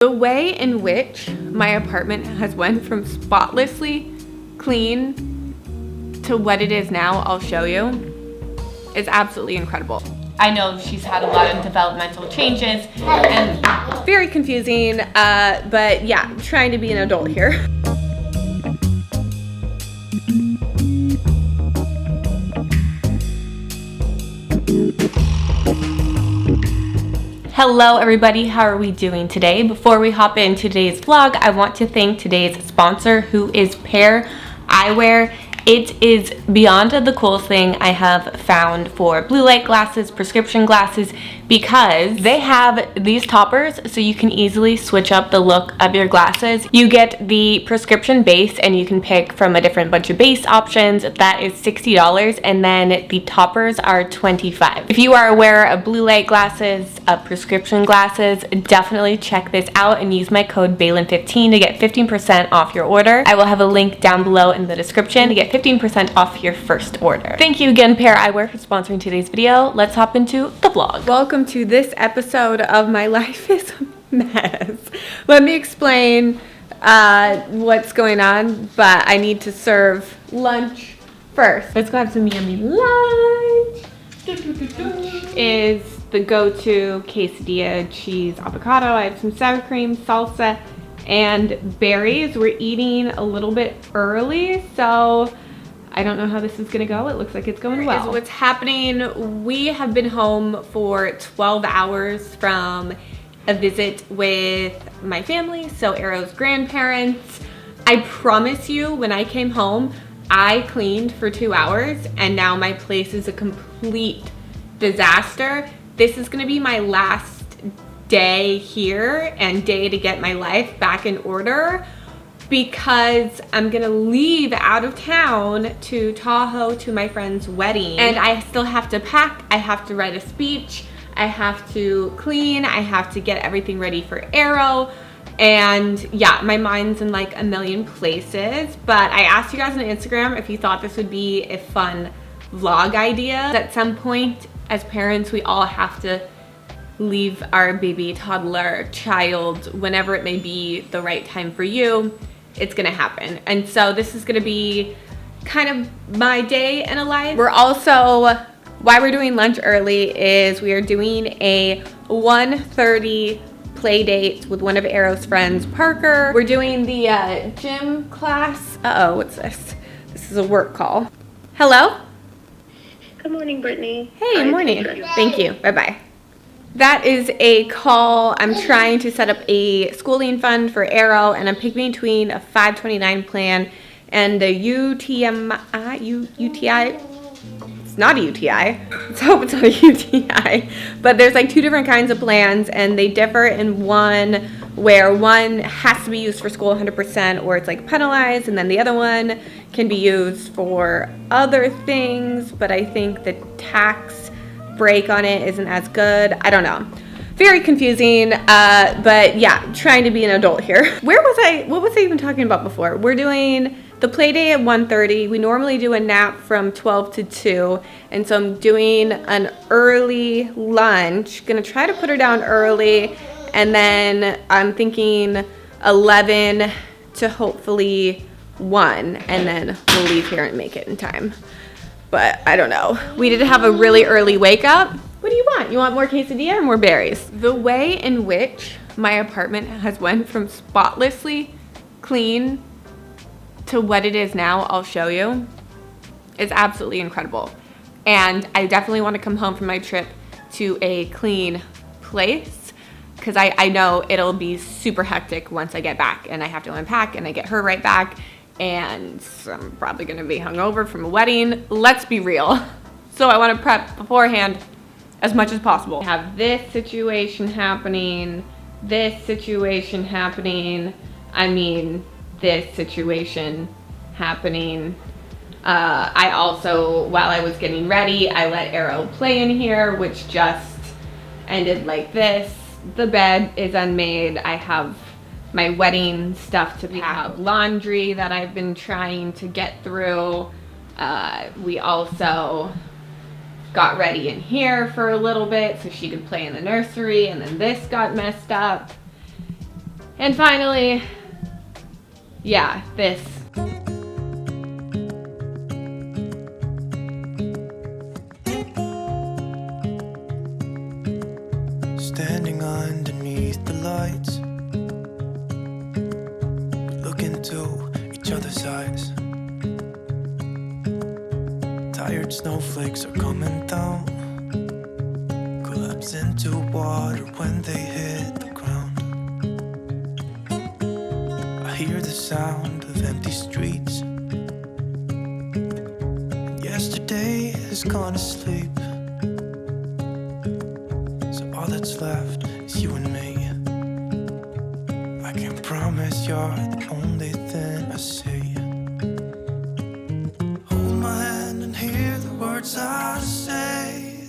The way in which my apartment has went from spotlessly clean to what it is now, I'll show you, is absolutely incredible. I know she's had a lot of developmental changes and very confusing, but yeah, trying to be an adult here. Hello everybody, how are we doing today? Before we hop into today's vlog, I want to thank today's sponsor, who is Pair Eyewear. It is beyond the coolest thing I have found for blue light glasses, prescription glasses, because they have these toppers so you can easily switch up the look of your glasses. You get the prescription base and you can pick from a different bunch of base options. That is $60, and then the toppers are $25. If you are aware of blue light glasses, prescription glasses, definitely check this out and use my code BALIN15 to get 15% off your order. I will have a link down below in the description to get 15% off your first order. Thank you again, Pair Eyewear, for sponsoring today's video. Let's hop into the vlog. Welcome to this episode of My Life is a Mess. Let me explain what's going on, but I need to serve lunch first. Let's go have some yummy lunch. Is the go-to quesadilla, cheese, avocado. I have some sour cream, salsa, and berries. We're eating a little bit early, so I don't know how this is gonna go. It looks like it's going well. Is what's happening. We have been home for 12 hours from a visit with my family, so Arrow's grandparents. I promise you, when I came home, I cleaned for 2 hours, and now my place is a complete disaster. This is gonna be my last day here and day to get my life back in order, because I'm gonna leave out of town to Tahoe to my friend's wedding, and I still have to pack, I have to write a speech, I have to clean, I have to get everything ready for Arrow, and yeah, my mind's in like a million places. But I asked you guys on Instagram if you thought this would be a fun vlog idea. At some point, as parents, we all have to leave our baby, toddler, child, whenever it may be the right time for you. It's gonna happen. And so this is gonna be kind of my day in a life. We're also, why we're doing lunch early is we are doing a 1:30 play date with one of Arrow's friends, Parker. We're doing the gym class. Uh-oh, what's this? This is a work call. Hello? Good morning, Brittany. Hey, good morning. Thank you, bye-bye. That is a call. I'm trying to set up a schooling fund for Arrow, and I'm picking between a 529 plan and a UTI. It's not a UTI. Let's hope it's not a UTI. But there's like two different kinds of plans, and they differ in one where one has to be used for school 100% or it's like penalized, and then the other one can be used for other things, but I think the tax break on it isn't as good. I don't know. Very confusing, but yeah, trying to be an adult here. Where was I? What was I even talking about before? We're doing the play day at 1:30. We normally do a nap from 12 to 2, and so I'm doing an early lunch. Gonna try to put her down early, and then I'm thinking 11 to hopefully 1, and then we'll leave here and make it in time. But I don't know. We did have a really early wake up. What do you want? You want more quesadilla or more berries? The way in which my apartment has went from spotlessly clean to what it is now, I'll show you, is absolutely incredible. And I definitely want to come home from my trip to a clean place, because I know it'll be super hectic once I get back, and I have to unpack and I get her right back, and I'm probably gonna be hungover from a wedding. Let's be real. So I want to prep beforehand as much as possible. I have this situation happening, this situation happening, this situation happening. I also, while I was getting ready, I let Arrow play in here, which just ended like this. The bed is unmade. I have my wedding stuff to pack. We have laundry that I've been trying to get through. We also got ready in here for a little bit so she could play in the nursery, and then this got messed up. And finally, yeah, this. Standing underneath the lights, look into each other's eyes. Tired snowflakes are coming down, collapse into water when they hit the ground. I hear the sound of empty streets, and yesterday has gone to sleep. So all that's left is you and me. I can promise you're the only thing I see. Hold my hand and hear the words I say.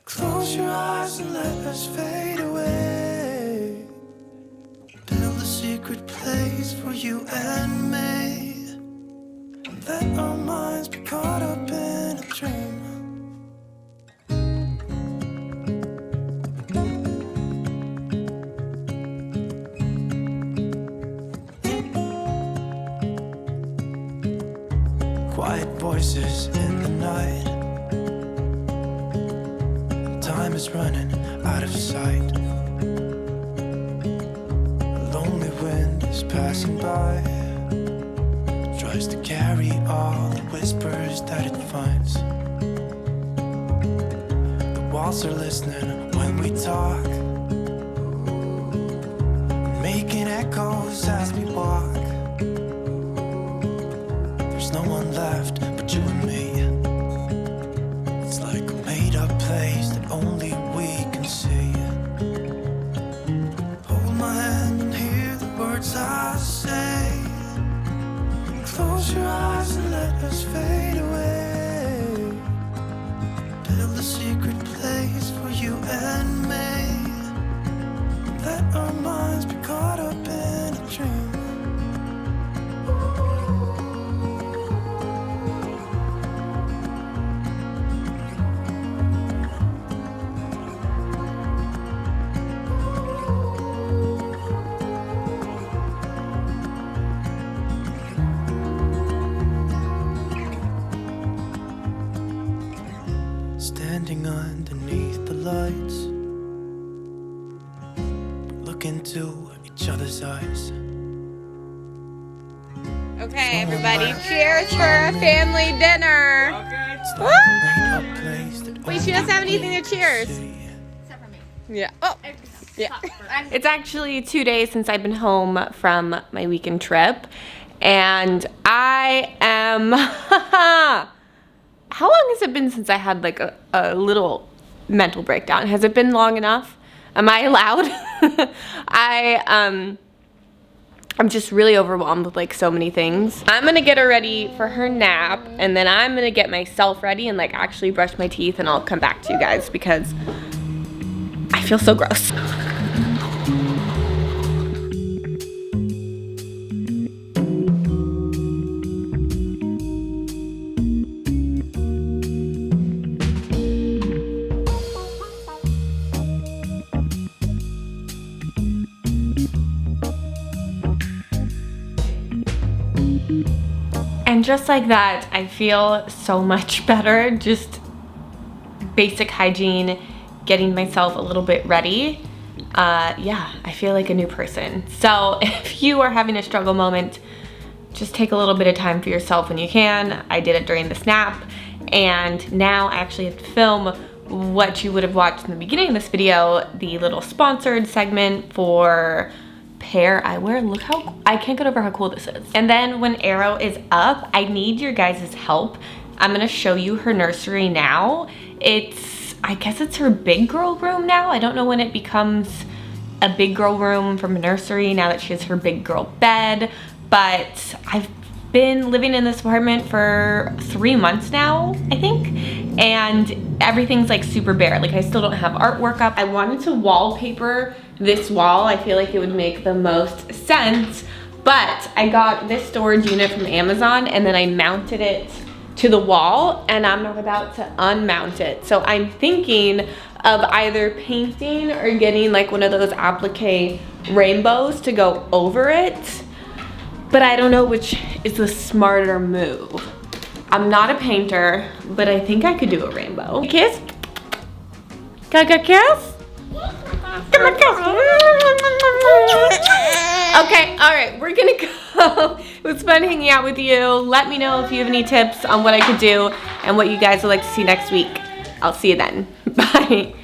Close your eyes and let us fade away. Build a secret place for you and me. Let our minds be caught up in a dream. Quiet voices in the night. Time is running out of sight. A lonely wind is passing by. Tries to carry all the whispers that it finds. The walls are listening when we talk, making echoes as we walk. There's no one left but you and me. It's like a made-up place that only we can see. Hold my hand and hear the words I say. Close your eyes and let us fade away. Build a secret place for you and me. Let our minds be caught up in a dream. Standing underneath the lights, look into each other's eyes. Okay, everybody, cheers for a family dinner. Wait, she doesn't have anything to cheers. Except for me. Yeah. Oh. Yeah. It's actually 2 days since I've been home from my weekend trip, and I am. How long has it been since I had like a little mental breakdown? Has it been long enough? Am I allowed? I'm just really overwhelmed with like so many things. I'm gonna get her ready for her nap, and then I'm gonna get myself ready and like actually brush my teeth, and I'll come back to you guys because I feel so gross. And just like that, I feel so much better. Just basic hygiene, getting myself a little bit ready. Yeah, I feel like a new person. So if you are having a struggle moment, just take a little bit of time for yourself when you can. I did it during the snap, and now I actually have to film what you would have watched in the beginning of this video, the little sponsored segment for Pear Eyewear. Look how, I can't get over how cool this is. And then when Arrow is up, I need your guys' help. I'm gonna show you her nursery now. I guess it's her big girl room now. I don't know when it becomes a big girl room from a nursery now that she has her big girl bed, but I've been living in this apartment for 3 months now, I think, and everything's like super bare. Like I still don't have artwork up. I wanted to wallpaper this wall. I feel like it would make the most sense, but I got this storage unit from Amazon and then I mounted it to the wall, and I'm not about to unmount it. So I'm thinking of either painting or getting like one of those applique rainbows to go over it. But I don't know which is the smarter move. I'm not a painter, but I think I could do a rainbow. Kiss? Can I get a kiss? Come on, kiss. Okay, all right, we're gonna go. It was fun hanging out with you. Let me know if you have any tips on what I could do and what you guys would like to see next week. I'll see you then. Bye.